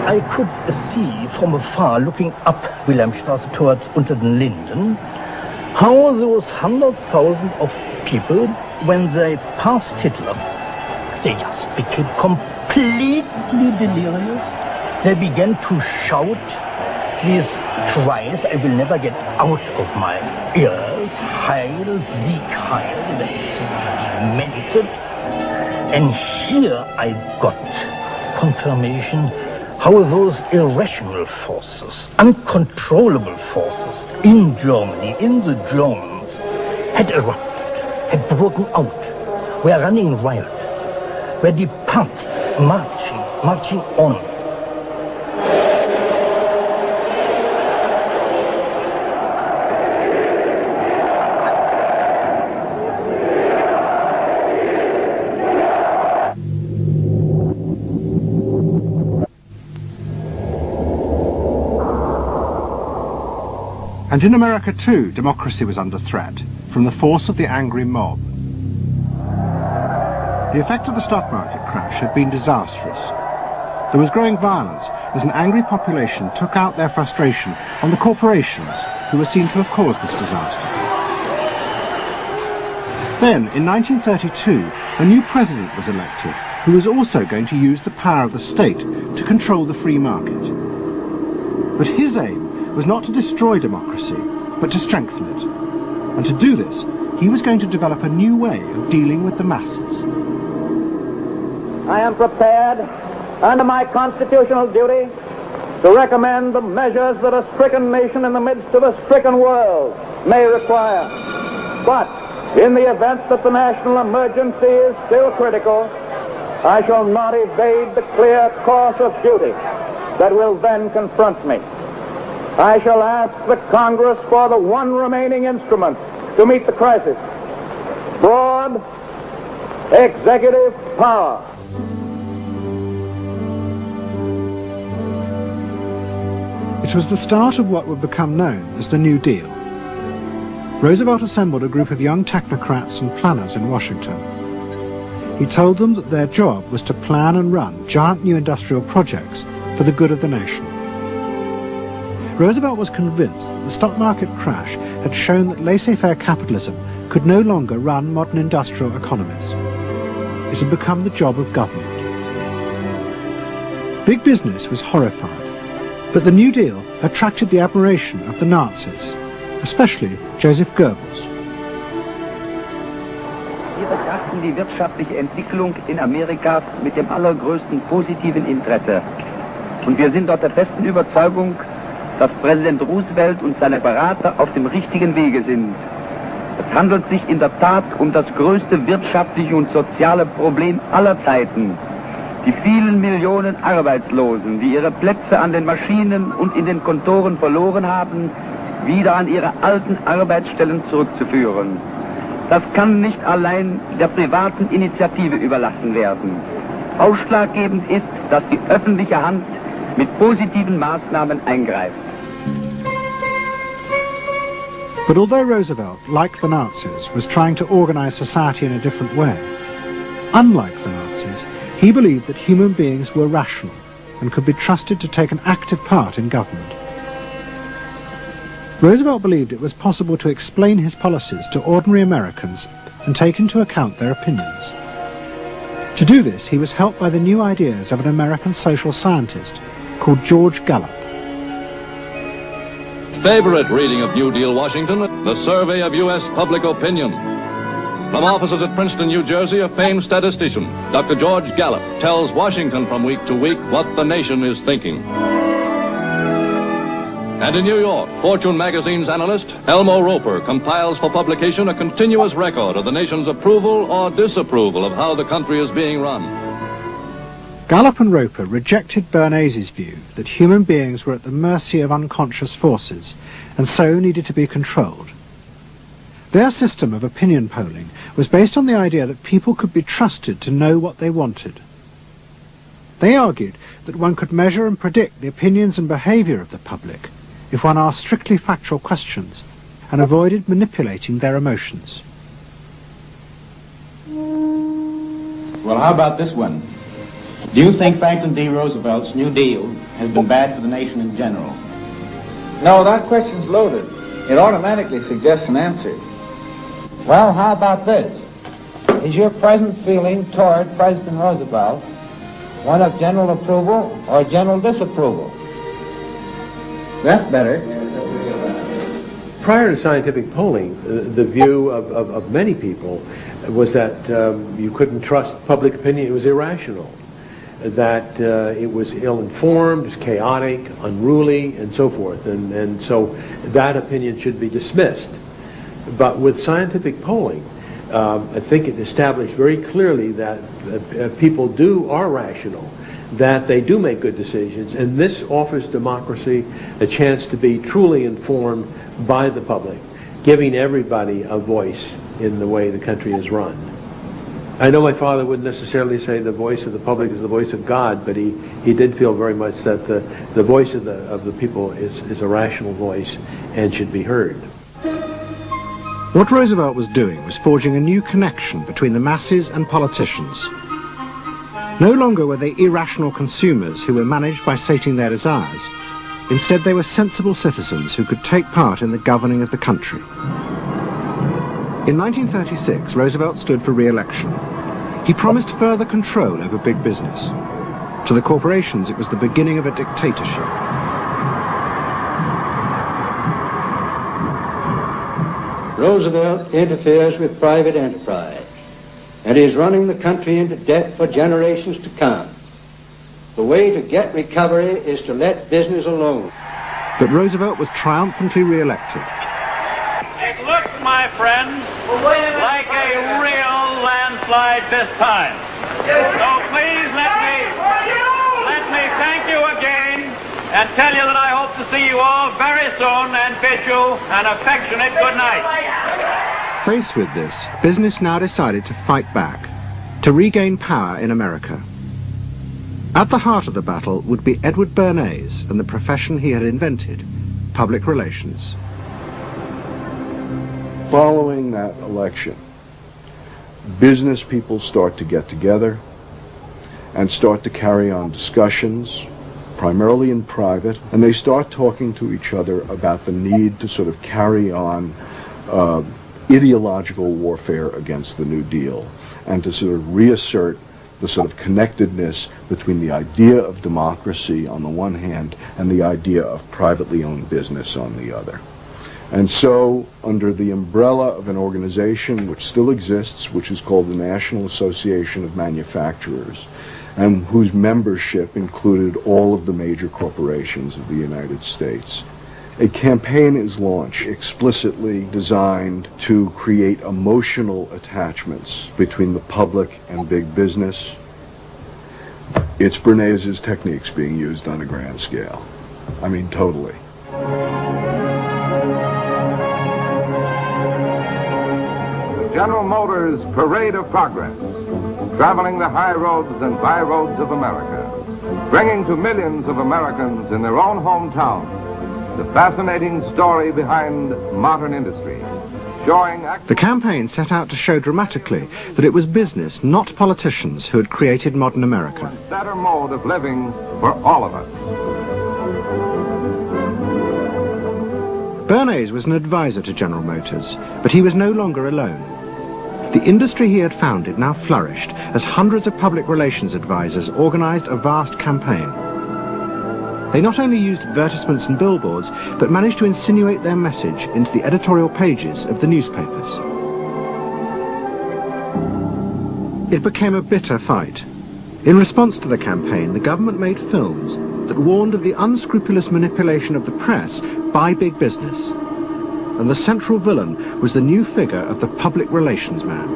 I could see from afar, looking up Wilhelmstrasse towards Unter den Linden, how those 100,000 of people, when they passed Hitler, they just became completely delirious. They began to shout these cries I will never get out of my ears. Heil, Sieg, Heil, they demented. And here I got confirmation how those irrational forces, uncontrollable forces in Germany, in the Germans, had erupted, had broken out, were running wild, were departing, marching on. And in America too, democracy was under threat from the force of the angry mob. The effect of the stock market crash had been disastrous. There was growing violence as an angry population took out their frustration on the corporations who were seen to have caused this disaster. Then, in 1932, a new president was elected who was also going to use the power of the state to control the free market. But his aim was not to destroy democracy, but to strengthen it. And to do this, he was going to develop a new way of dealing with the masses. I am prepared, under my constitutional duty, to recommend the measures that a stricken nation in the midst of a stricken world may require. But in the event that the national emergency is still critical, I shall not evade the clear course of duty that will then confront me. I shall ask the Congress for the one remaining instrument to meet the crisis: broad executive power. It was the start of what would become known as the New Deal. Roosevelt assembled a group of young technocrats and planners in Washington. He told them that their job was to plan and run giant new industrial projects for the good of the nation. Roosevelt was convinced that the stock market crash had shown that laissez-faire capitalism could no longer run modern industrial economies. It had become the job of government. Big business was horrified, but the New Deal attracted the admiration of the Nazis, especially Joseph Goebbels. Wir betrachten die wirtschaftliche Entwicklung in Amerika mit dem allergrößten positiven Interesse. Und wir sind dort der festen Überzeugung, dass Präsident Roosevelt und seine Berater auf dem richtigen Wege sind. Es handelt sich in der Tat um das größte wirtschaftliche und soziale Problem aller Zeiten. Die vielen Millionen Arbeitslosen, die ihre Plätze an den Maschinen und in den Kontoren verloren haben, wieder an ihre alten Arbeitsstellen zurückzuführen. Das kann nicht allein der privaten Initiative überlassen werden. Ausschlaggebend ist, dass die öffentliche Hand mit positiven Maßnahmen eingreift. But although Roosevelt, like the Nazis, was trying to organize society in a different way, unlike the Nazis, he believed that human beings were rational and could be trusted to take an active part in government. Roosevelt believed it was possible to explain his policies to ordinary Americans and take into account their opinions. To do this, he was helped by the new ideas of an American social scientist called George Gallup. Favorite reading of New Deal Washington, the survey of U.S. public opinion. From offices at Princeton, New Jersey, a famed statistician, Dr. George Gallup, tells Washington from week to week what the nation is thinking. And in New York, Fortune magazine's analyst, Elmo Roper, compiles for publication a continuous record of the nation's approval or disapproval of how the country is being run. Gallup and Roper rejected Bernays' view that human beings were at the mercy of unconscious forces and so needed to be controlled. Their system of opinion polling was based on the idea that people could be trusted to know what they wanted. They argued that one could measure and predict the opinions and behaviour of the public if one asked strictly factual questions and avoided manipulating their emotions. Well, how about this one? Do you think Franklin D. Roosevelt's New Deal has been bad for the nation in general? No, that question's loaded. It automatically suggests an answer. Well, how about this? Is your present feeling toward President Roosevelt one of general approval or general disapproval? That's better. Prior to scientific polling, the view of many people was that you couldn't trust public opinion. It was irrational, that it was ill-informed, it was chaotic, unruly, and so forth. And so that opinion should be dismissed. But with scientific polling, I think it established very clearly that people are rational, that they do make good decisions, and this offers democracy a chance to be truly informed by the public, giving everybody a voice in the way the country is run. I know my father wouldn't necessarily say the voice of the public is the voice of God, but he did feel very much that the voice of the people is a rational voice and should be heard. What Roosevelt was doing was forging a new connection between the masses and politicians. No longer were they irrational consumers who were managed by sating their desires. Instead, they were sensible citizens who could take part in the governing of the country. In 1936, Roosevelt stood for re-election. He promised further control over big business. To the corporations, it was the beginning of a dictatorship. Roosevelt interferes with private enterprise and is running the country into debt for generations to come. The way to get recovery is to let business alone. But Roosevelt was triumphantly re-elected. It looks, my friends, like a real landslide this time. So please let me thank you again and tell you that I hope to see you all very soon and bid you an affectionate good night. Faced with this, business now decided to fight back, to regain power in America. At the heart of the battle would be Edward Bernays and the profession he had invented, public relations. Following that election, business people start to get together and start to carry on discussions, primarily in private, and they start talking to each other about the need to sort of carry on ideological warfare against the New Deal and to sort of reassert the sort of connectedness between the idea of democracy on the one hand and the idea of privately owned business on the other. And so, under the umbrella of an organization which still exists, which is called the National Association of Manufacturers, and whose membership included all of the major corporations of the United States, a campaign is launched explicitly designed to create emotional attachments between the public and big business. It's Bernays' techniques being used on a grand scale. I mean, totally. General Motors' Parade of Progress, traveling the high roads and byroads of America, bringing to millions of Americans in their own hometown the fascinating story behind modern industry, showing... The campaign set out to show dramatically that it was business, not politicians, who had created modern America. A better mode of living for all of us. Bernays was an advisor to General Motors, but he was no longer alone. The industry he had founded now flourished as hundreds of public relations advisors organized a vast campaign. They not only used advertisements and billboards, but managed to insinuate their message into the editorial pages of the newspapers. It became a bitter fight. In response to the campaign, the government made films that warned of the unscrupulous manipulation of the press by big business. And the central villain was the new figure of the public relations man.